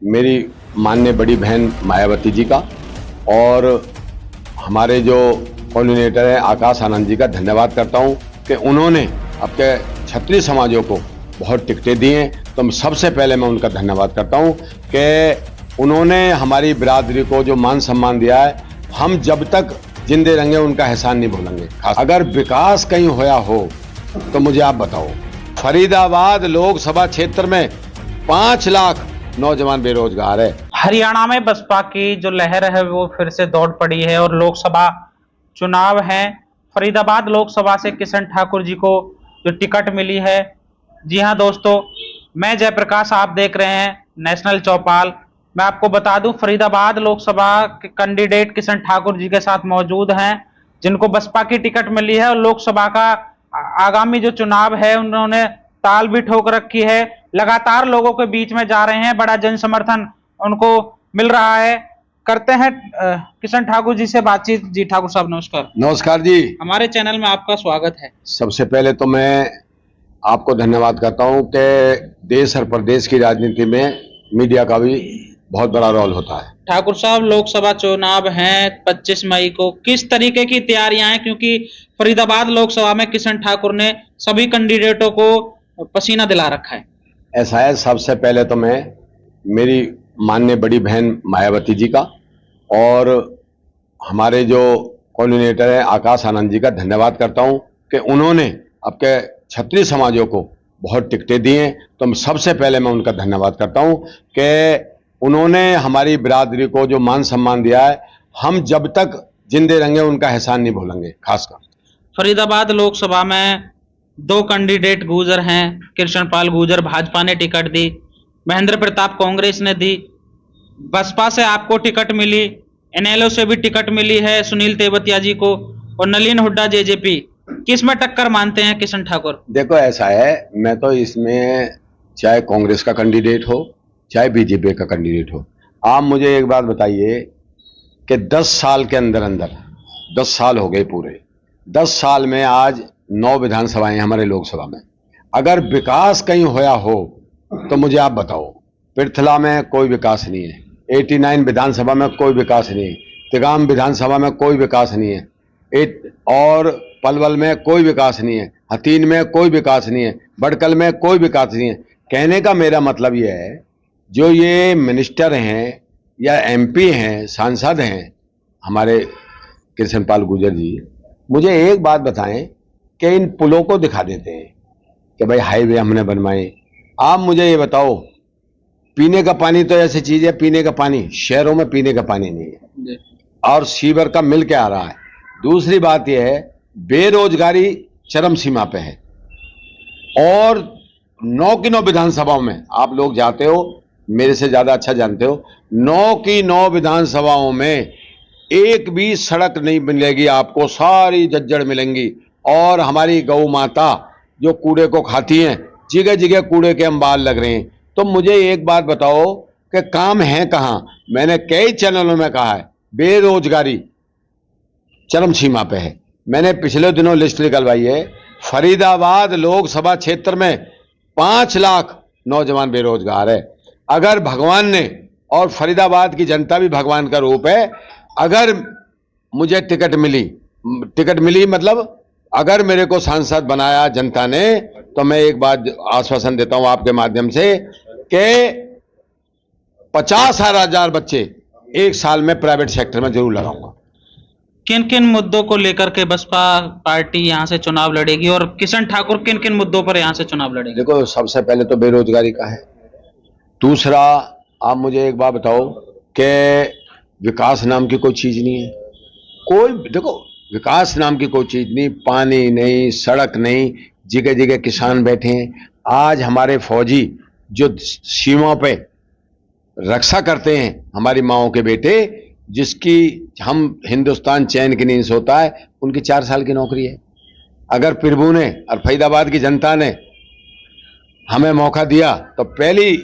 मेरी माननीय बड़ी बहन मायावती जी का और हमारे जो कोऑर्डिनेटर हैं आकाश आनंद जी का धन्यवाद करता हूं कि उन्होंने अपने क्षत्रिय समाजों को बहुत टिकटें दी हैं। तो सबसे पहले मैं उनका धन्यवाद करता हूं कि उन्होंने हमारी बिरादरी को जो मान सम्मान दिया है, हम जब तक जिंदे रहेंगे उनका एहसान नहीं भूलेंगे। अगर विकास कहीं होया हो तो मुझे आप बताओ, फरीदाबाद लोकसभा क्षेत्र में 5 लाख नौजवान बेरोजगार है। हरियाणा में बसपा की जो लहर है वो फिर से दौड़ पड़ी है और लोकसभा चुनाव है। फरीदाबाद लोकसभा से किशन ठाकुर जी को जो टिकट मिली है। जी हां दोस्तों, मैं जयप्रकाश, आप देख रहे हैं नेशनल चौपाल। मैं आपको बता दूं, फरीदाबाद लोकसभा के कैंडिडेट किशन ठाकुर जी के साथ मौजूद हैं, जिनको बसपा की टिकट मिली है और लोकसभा का आगामी जो चुनाव है उन्होंने ताल भी ठोक रखी है। लगातार लोगों के बीच में जा रहे हैं, बड़ा जन समर्थन उनको मिल रहा है। करते हैं किशन ठाकुर जी से बातचीत। जी ठाकुर साहब नमस्कार। नमस्कार जी, हमारे चैनल में आपका स्वागत है। सबसे पहले तो मैं आपको धन्यवाद करता हूं कि देश और प्रदेश की राजनीति में मीडिया का भी बहुत बड़ा रोल होता है। ठाकुर साहब, लोकसभा चुनाव हैं 25 मई को, किस तरीके की तैयारियां हैं? क्योंकि फरीदाबाद लोकसभा में किशन ठाकुर ने सभी कैंडिडेटों को पसीना दिला रखा है। ऐसा है, सबसे पहले तो मैं मेरी माननीय बड़ी बहन मायावती जी का और हमारे जो कोऑर्डिनेटर हैं आकाश आनंद जी का धन्यवाद करता हूं कि उन्होंने अपने क्षत्रिय समाजों को बहुत टिकटें दी हैं। तो सबसे पहले मैं उनका धन्यवाद करता हूं कि उन्होंने हमारी बिरादरी को जो मान सम्मान दिया है, हम जब तक जिंदे रहेंगे उनका एहसान नहीं भूलेंगे। खासकर फरीदाबाद लोकसभा में 2 कैंडिडेट गुजर हैं। कृष्णपाल गुर्जर भाजपा ने टिकट दी, महेंद्र प्रताप कांग्रेस ने दी, बसपा से आपको टिकट मिली, इनेलो से भी टिकट मिली है सुनील तेवतिया जी को, और नलिन हुड्डा जेजेपी। किस में टक्कर मानते हैं किशन ठाकुर? देखो ऐसा है, मैं तो इसमें चाहे कांग्रेस का कैंडिडेट हो चाहे बीजेपी का कैंडिडेट हो, आप मुझे एक बात बताइए कि 10 साल के अंदर अंदर 10 साल हो गए पूरे, 10 साल में आज 9 विधानसभाएं हमारे लोकसभा में। अगर विकास कहीं होया हो तो मुझे आप बताओ, पृथला में कोई विकास नहीं है, 89 विधानसभा में कोई विकास नहीं है, तिगाम विधानसभा में कोई विकास नहीं है, और पलवल में कोई विकास नहीं है, हतीन में कोई विकास नहीं है, बड़कल में कोई विकास नहीं है। कहने का मेरा मतलब यह है, जो ये मिनिस्टर हैं या एमपी हैं, सांसद हैं हमारे कृष्णपाल गुर्जर जी, मुझे एक बात बताएं कि इन पुलों को दिखा देते हैं कि भाई हाईवे हमने बनवाए। आप मुझे ये बताओ, पीने का पानी तो ऐसी चीज है, पीने का पानी शहरों में पीने का पानी नहीं है और सीवर का मिल के आ रहा है। दूसरी बात यह है, बेरोजगारी चरम सीमा पे है और 9 की 9 विधानसभाओं में आप लोग जाते हो, मेरे से ज्यादा अच्छा जानते हो, 9 की 9 विधानसभाओं में एक भी सड़क नहीं मिलेगी आपको, सारी जज्जड़ मिलेंगी। और हमारी गौ माता जो कूड़े को खाती हैं, जगह जगह कूड़े के अंबार लग रहे हैं। तो मुझे एक बात बताओ कि काम है कहां? मैंने कई चैनलों में कहा है, बेरोजगारी चरम सीमा पे है। मैंने पिछले दिनों लिस्ट निकलवाई है, फरीदाबाद लोकसभा क्षेत्र में 5 लाख नौजवान बेरोजगार है। अगर भगवान ने, और फरीदाबाद की जनता भी भगवान का रूप है, अगर मुझे टिकट मिली मतलब अगर मेरे को सांसद बनाया जनता ने, तो मैं एक बात आश्वासन देता हूं आपके माध्यम से कि 50,000 बच्चे एक साल में प्राइवेट सेक्टर में जरूर लगाऊंगा। किन किन मुद्दों को लेकर के बसपा पार्टी यहां से चुनाव लड़ेगी और किशन ठाकुर किन किन मुद्दों पर यहां से चुनाव लड़ेगी? देखो, सबसे पहले तो बेरोजगारी का है। दूसरा, आप मुझे एक बात बताओ कि विकास नाम की कोई चीज नहीं है। देखो, विकास नाम की कोई चीज नहीं, पानी नहीं, सड़क नहीं, जगह जगह किसान बैठे हैं। आज हमारे फौजी जो सीमा पे रक्षा करते हैं, हमारी माओं के बेटे, जिसकी हम हिंदुस्तान चैन की नींद सोता है, उनकी 4 साल की नौकरी है। अगर प्रभु ने और फरीदाबाद की जनता ने हमें मौका दिया तो पहली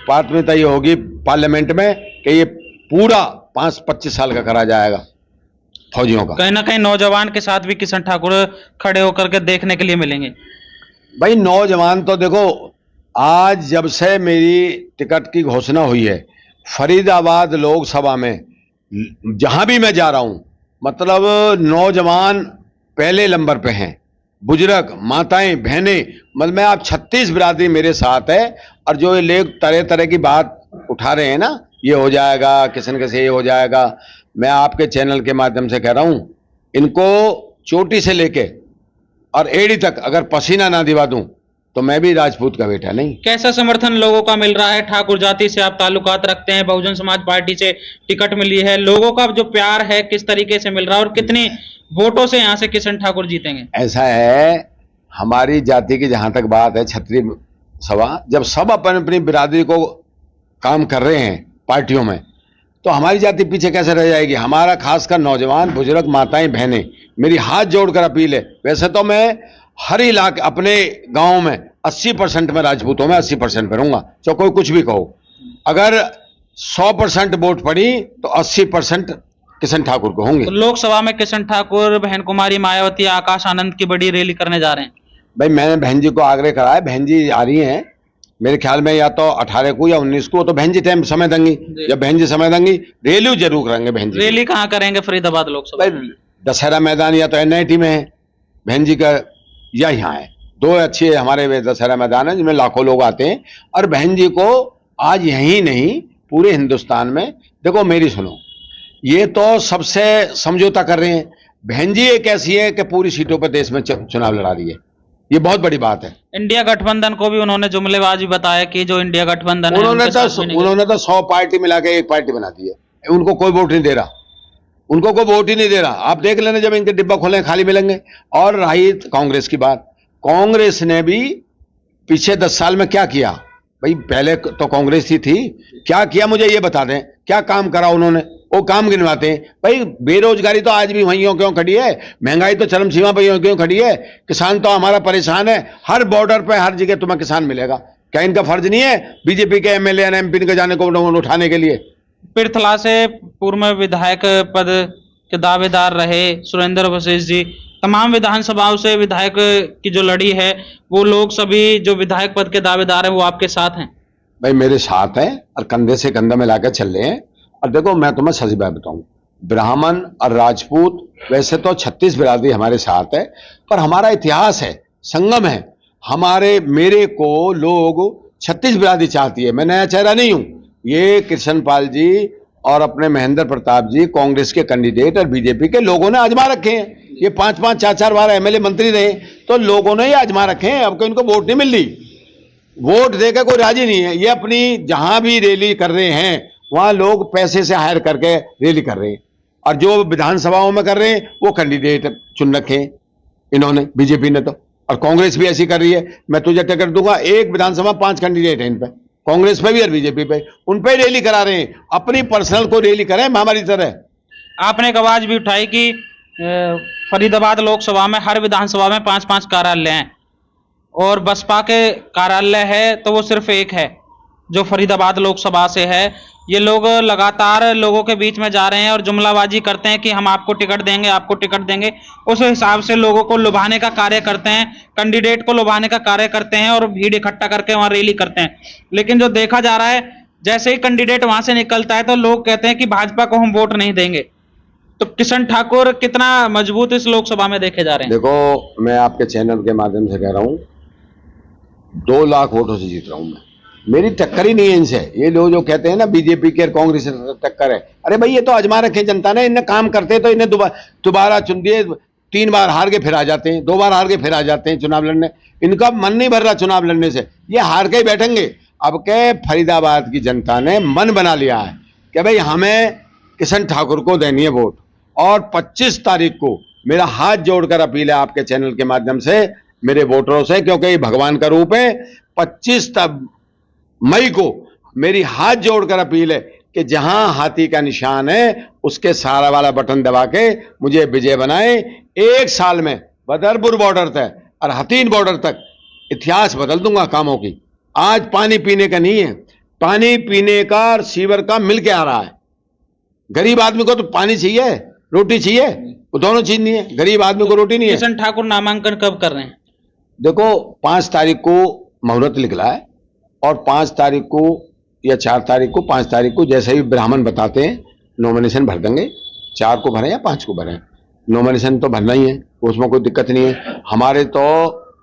प्राथमिकता ये होगी पार्लियामेंट में कि ये पूरा 5-25 साल का करा जाएगा फौजियों का। कहीं ना कहीं नौजवान के साथ भी किशन ठाकुर खड़े होकर के देखने के लिए मिलेंगे। भाई नौजवान तो देखो, आज जब से मेरी टिकट की घोषणा हुई है, फरीदाबाद लोकसभा में जहां भी मैं जा रहा हूं, मतलब नौजवान पहले नंबर पे हैं, बुजुर्ग, माताएं, बहनें, मतलब मैं आप 36 बिरादरी मेरे साथ है। और जो ये लोग तरह तरह की बात उठा रहे हैं ना, ये हो जाएगा, किसन कैसे ये हो जाएगा, मैं आपके चैनल के माध्यम से कह रहा हूं, इनको चोटी से लेके और एड़ी तक अगर पसीना ना दिवा दूं तो मैं भी राजपूत का बेटा नहीं। कैसा समर्थन लोगों का मिल रहा है? ठाकुर जाति से आप ताल्लुकात रखते हैं, बहुजन समाज पार्टी से टिकट मिली है, लोगों का जो प्यार है किस तरीके से मिल रहा है और कितनी वोटों से यहाँ से किशन ठाकुर जीतेंगे? ऐसा है, हमारी जाति की जहां तक बात है, छत्री सभा, जब सब अपनी अपनी बिरादरी को काम कर रहे हैं पार्टियों में, तो हमारी जाति पीछे कैसे रह जाएगी? हमारा खासकर नौजवान, बुजुर्ग, माताएं, बहनें, मेरी हाथ जोड़कर अपील है। वैसे तो मैं हर इलाके अपने गांव में 80% में राजपूतों में 80% पे रहूंगा, चाहे कोई कुछ भी कहो। अगर 100% वोट पड़ी तो 80% किशन ठाकुर को होंगे। तो लोकसभा में किशन ठाकुर, बहन कुमारी मायावती, आकाश आनंद की बड़ी रैली करने जा रहे हैं। भाई मैंने बहन जी को आग्रह करा है, बहन जी आ रही हैं मेरे ख्याल में, या तो 18 को या 19 को, तो बहन जी टाइम समय देंगी, जब बहन जी समय देंगी रैली जरूर करेंगे बहन जी। रैली कहाँ करेंगे? फरीदाबाद लोकसभा? भाई दशहरा मैदान या तो NIT में है बहन जी का, या यहाँ है, दो अच्छे हमारे दशहरा मैदान है जिनमें लाखों लोग आते हैं। और बहन जी को आज यही नहीं पूरे हिंदुस्तान में, देखो मेरी सुनो, ये तो सबसे समझौता कर रहे हैं, बहन जी एक ऐसी है कि पूरी सीटों पर देश में चुनाव लड़ा रही है, ये बहुत बड़ी बात है। इंडिया गठबंधन को भी उन्होंने जुमलेबाजी बताया कि जो इंडिया गठबंधन है उन्होंने तो 100 पार्टी मिला के एक पार्टी बना दी है, उनको कोई वोट नहीं दे रहा, उनको कोई वोट ही नहीं दे रहा। आप देख लेना जब इनके डिब्बा खोलें खाली मिलेंगे। और रही कांग्रेस की बात, कांग्रेस ने भी पिछले 10 साल में क्या किया? भाई पहले तो कांग्रेस ही थी, क्या किया मुझे ये बता दें, क्या काम करा उन्होंने? वो काम गिनवाते हैं। भाई बेरोजगारी तो आज भी वहीं क्यों खड़ी है, महंगाई तो चरम सीमा पर क्यों खड़ी है, किसान तो हमारा परेशान है, हर बॉर्डर पे हर जगह तुम्हें किसान मिलेगा। क्या इनका फर्ज नहीं है बीजेपी के MLA और MP के जाने को उठाने के लिए? पृथला से पूर्व में विधायक पद के दावेदार रहे सुरेंद्र वशिष्ठ जी, तमाम विधानसभाओं से विधायक की जो लड़ी है, वो लोग सभी जो विधायक पद के दावेदार हैं वो आपके साथ हैं? भाई मेरे साथ हैं और कंधे से कंधा मिलाकर चल रहे हैं। और देखो मैं तुम्हें सच बात बताऊं, ब्राह्मण और राजपूत वैसे तो 36 बिरादरी हमारे साथ है, पर हमारा इतिहास है, संगम है हमारे। मेरे को लोग 36 बिरादरी चाहती है, मैं नया चेहरा नहीं हूं। ये कृष्णपाल जी और अपने महेंद्र प्रताप जी कांग्रेस के कैंडिडेट और बीजेपी के लोगों ने आजमा रखे हैं। ये 5-5, 4-4 बार MLA मंत्री रहे, तो लोगों ने ये आजमा रखे हैं। अब कोई इनको वोट नहीं मिल रही, वोट देकर कोई राजी नहीं है। ये अपनी जहां भी रैली कर रहे हैं वहां लोग पैसे से हायर करके रैली कर रहे हैं, और जो विधानसभाओं में कर रहे हैं वो कैंडिडेट चुन रखे हैं इन्होंने, बीजेपी ने तो। और कांग्रेस भी ऐसी कर रही है, मैं तुझे टिकट दूंगा, एक विधानसभा 5 कैंडिडेट है इन पे, कांग्रेस पे भी और बीजेपी पे, उन पे रैली करा रहे हैं। अपनी पर्सनल को रैली करें हमारी तरह। आपने एक आवाज भी उठाई कि फरीदाबाद लोकसभा में हर विधानसभा में 5-5 कार्यालय हैं और बसपा के कार्यालय है तो वो सिर्फ एक है जो फरीदाबाद लोकसभा से है। ये लोग लगातार लोगों के बीच में जा रहे हैं और जुमलाबाजी करते हैं कि हम आपको टिकट देंगे, आपको टिकट देंगे। उस हिसाब से लोगों को लुभाने का कार्य करते हैं, कैंडिडेट को लुभाने का कार्य करते हैं और भीड़ इकट्ठा करके वहां रैली करते हैं। लेकिन जो देखा जा रहा है, जैसे ही कैंडिडेट वहां से निकलता है तो लोग कहते हैं कि भाजपा को हम वोट नहीं देंगे। तो किशन ठाकुर कितना मजबूत इस लोकसभा में देखे जा रहे हैं? देखो मैं आपके चैनल के माध्यम से कह रहा हूं, 2 लाख वोटों से जीत रहा हूं मैं, मेरी टक्कर ही नहीं है इनसे। ये लोग जो कहते हैं ना बीजेपी के और कांग्रेस से टक्कर है, अरे भाई ये तो आजमा रखे जनता ने, इन्हें काम करते तो इन्हें दोबारा चुन दिए, 3 बार हार के फिर आ जाते हैं, 2 बार हार के फिर आ जाते हैं चुनाव लड़ने। इनका मन नहीं भर रहा चुनाव लड़ने से, ये हार के ही बैठेंगे। अब के फरीदाबाद की जनता ने मन बना लिया है कि भाई हमें किशन ठाकुर को देनी है वोट। और 25 तारीख को मेरा हाथ जोड़कर अपील है आपके चैनल के माध्यम से मेरे वोटरों से, क्योंकि ये भगवान का रूप है। 25 मई को मेरी हाथ जोड़कर अपील है कि जहां हाथी का निशान है उसके सारा वाला बटन दबा के मुझे विजय बनाए। 1 साल में बदरपुर बॉर्डर तक और हथीन बॉर्डर तक इतिहास बदल दूंगा कामों की। आज पानी पीने का नहीं है, पानी पीने का और सीवर का मिलके आ रहा है। गरीब आदमी को तो पानी चाहिए, रोटी चाहिए, वो दोनों चीज नहीं है। गरीब आदमी को रोटी नहीं है। किशन ठाकुर नामांकन कब कर रहे हैं? देखो 5 तारीख को मुहूर्त निकला है और 5 तारीख को या 4 तारीख को 5 तारीख को जैसे ही ब्राह्मण बताते हैं नॉमिनेशन भर देंगे। 4 को भरें या 5 को भरें, नॉमिनेशन तो भरना ही है, उसमें कोई दिक्कत नहीं है। हमारे तो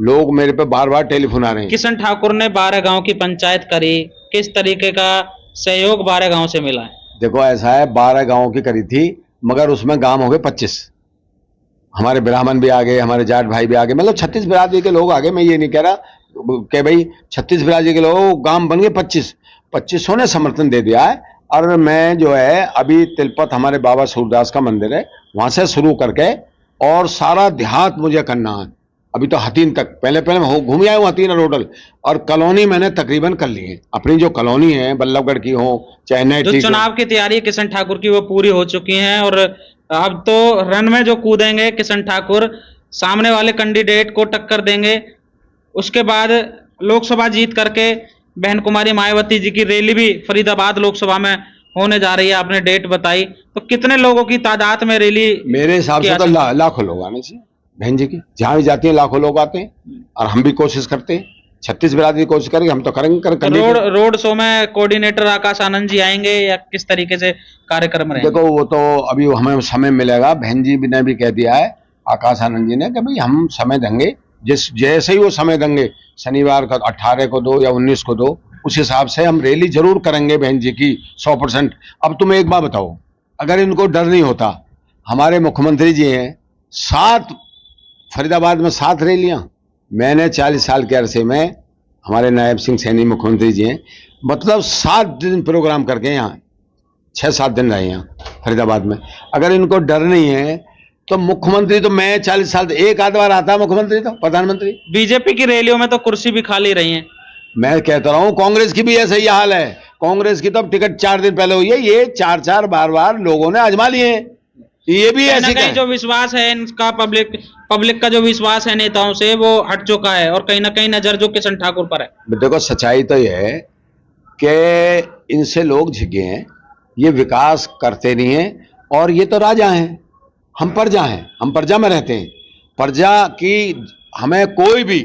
लोग मेरे पे बार बार टेलीफोन आ रहे हैं। किशन ठाकुर ने 12 गांव की पंचायत करी, किस तरीके का सहयोग 12 गांव से मिला है? देखो ऐसा है, 12 गांव की करी थी मगर उसमें गांव हो गए 25। हमारे ब्राह्मण भी आ गए, हमारे जाट भाई भी आ गए, मतलब 36 बिरादरी के लोग आ गए। मैं ये नहीं कह रहा कि भाई 36 बिरादरी के लोग, गांव बन गए 25 ने समर्थन दे दिया है। और मैं जो है अभी तिलपत हमारे बाबा सूरदास का मंदिर है, वहां से शुरू करके और सारा देहात मुझे करना है। अभी तो हतीन तक पहले मैं घूम आया हूँ, हतीन रोडल और कॉलोनी मैंने तकरीबन कर ली है। अपनी जो कॉलोनी है बल्लभगढ़ की हो चाहे नई जो चुनाव की तैयारी है किशन ठाकुर की वो पूरी हो चुकी है और अब तो रन में जो कूदेंगे किशन ठाकुर, सामने वाले कैंडिडेट को टक्कर देंगे। उसके बाद लोकसभा जीत करके बहन कुमारी मायावती जी की रैली भी फरीदाबाद लोकसभा में होने जा रही है, आपने डेट बताई। तो कितने लोगों की तादाद में रैली? मेरे हिसाब से तो लाखों लोग आने चाहिए बहन जी की, जहां भी जाती है लाखों लोग आते हैं और हम भी कोशिश करते हैं, 36 बिरादरी कोशिश करेंगे, हम तो करेंगे। रोड शो में कोऑर्डिनेटर आकाश आनंद जी आएंगे या किस तरीके से कार्यक्रम रहेंगे? देखो वो तो अभी हमें समय मिलेगा, बहन जी ने भी कह दिया है आकाश आनंद जी ने कि भाई हम समय देंगे, जैसे ही वो समय देंगे, शनिवार का 18 को दो या 19 को दो, उस हिसाब से हम रैली जरूर करेंगे बहन जी की 100%। अब तुम एक बात बताओ, अगर इनको डर नहीं होता, हमारे मुख्यमंत्री जी हैं 7 फरीदाबाद में 7 रैलियां, मैंने 40 साल के अरसे में, हमारे नायब सिंह सैनी मुख्यमंत्री जी हैं, मतलब 7 दिन प्रोग्राम करके यहाँ 6-7 दिन रहे यहाँ फरीदाबाद में। अगर इनको डर नहीं है तो मुख्यमंत्री तो मैं 40 साल एक आध बार आता मुख्यमंत्री, तो प्रधानमंत्री। बीजेपी की रैलियों में तो कुर्सी भी खाली रही है। मैं कहता रहा हूं कांग्रेस की भी ऐसा ही हाल है। कांग्रेस की तो अब टिकट 4 दिन पहले हुई है, ये 4 बार लोगों ने आजमा लिए हैं। ये भी ऐसी कहीं जो विश्वास है इनका, पब्लिक का जो विश्वास है नेताओं से वो हट चुका है और कहीं ना कहीं नजर जो किशन ठाकुर पर है। देखो सच्चाई तो यह है कि इनसे लोग झिके हैं, ये विकास करते नहीं है और ये तो राजा हैं, हम प्रजा हैं, हम प्रजा में रहते हैं। प्रजा की हमें कोई भी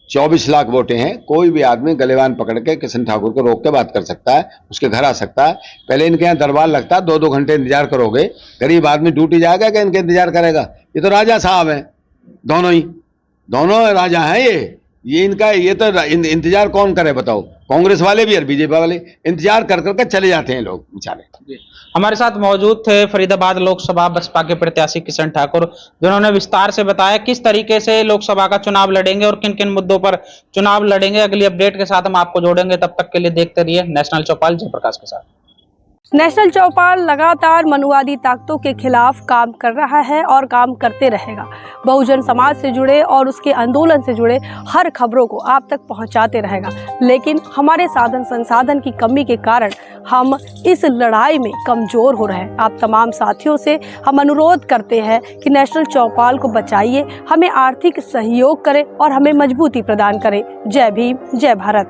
24 लाख वोटें हैं, कोई भी आदमी गलेवान पकड़ के किशन ठाकुर को रोक के बात कर सकता है, उसके घर आ सकता है। पहले इनके यहाँ दरबार लगता है, 2-2 घंटे इंतजार करोगे, गरीब आदमी ड्यूटी जाएगा कि इनके इंतजार करेगा? ये तो राजा साहब हैं, दोनों राजा हैं ये इनका, ये तो इंतजार कौन करे बताओ? कांग्रेस वाले भी और बीजेपी वाले इंतजार कर करके चले जाते हैं लोग बेचारे। हमारे साथ मौजूद थे फरीदाबाद लोकसभा बसपा के प्रत्याशी किशन ठाकुर, जिन्होंने विस्तार से बताया किस तरीके से लोकसभा का चुनाव लड़ेंगे और किन किन मुद्दों पर चुनाव लड़ेंगे। अगली अपडेट के साथ हम आपको जोड़ेंगे, तब तक के लिए देखते रहिए नेशनल चौपाल जयप्रकाश के साथ। नेशनल चौपाल लगातार मनुवादी ताकतों के खिलाफ काम कर रहा है और काम करते रहेगा। बहुजन समाज से जुड़े और उसके आंदोलन से जुड़े हर खबरों को आप तक पहुंचाते रहेगा, लेकिन हमारे साधन संसाधन की कमी के कारण हम इस लड़ाई में कमजोर हो रहे हैं। आप तमाम साथियों से हम अनुरोध करते हैं कि नेशनल चौपाल को बचाइए, हमें आर्थिक सहयोग करें और हमें मजबूती प्रदान करें। जय भीम, जय भारत।